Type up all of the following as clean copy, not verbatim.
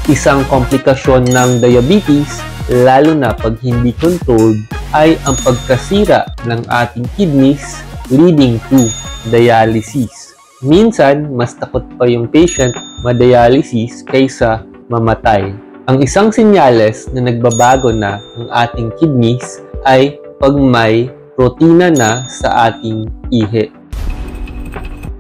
Isang komplikasyon ng diabetes, lalo na pag hindi controlled, ay ang pagkasira ng ating kidneys leading to dialysis. Minsan, mas takot pa yung patient ma-dialysis kaysa mamatay. Ang isang senyales na nagbabago na ang ating kidneys ay pag may protina na sa ating ihi.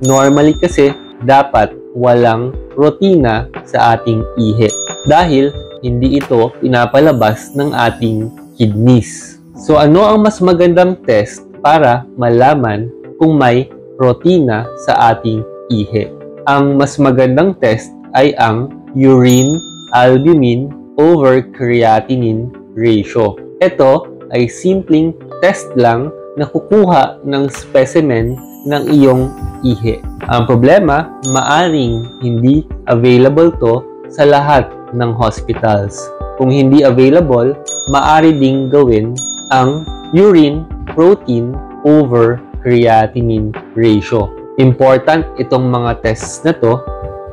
Normally kasi, dapat walang protina sa ating ihi dahil hindi ito pinapalabas ng ating kidneys. So ano ang mas magandang test para malaman kung may protina sa ating ihi? Ang mas magandang test ay ang urine albumin over creatinine ratio. Ito ay simpleng test lang na kukuha ng specimen ng iyong ihi. Ang problema, maaring hindi available to sa lahat ng hospitals. Kung hindi available, maaari ding gawin ang urine protein over creatinine ratio. Important itong mga tests na to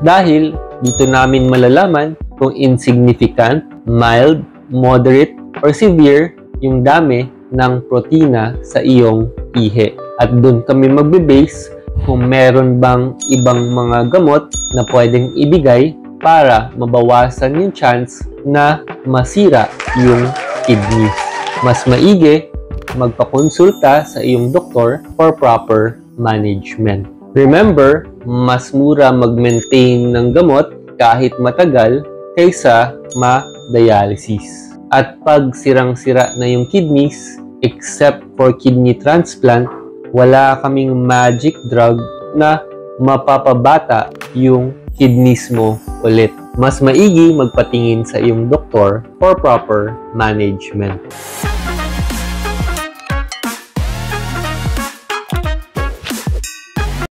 dahil dito namin malalaman kung insignificant, mild, moderate, or severe yung dami ng protina sa iyong ihi. At doon kami magbe-base kung meron bang ibang mga gamot na pwedeng ibigay para mabawasan yung chance na masira yung kidneys. Mas maigi magpakonsulta sa iyong doktor for proper management. Remember, mas mura mag-maintain ng gamot kahit matagal kaysa ma-dialysis. At pag sirang-sira na yung kidneys, except for kidney transplant, wala kaming magic drug na mapapabata yung kidneys mo ulit. Mas maigi magpatingin sa iyong doktor for proper management.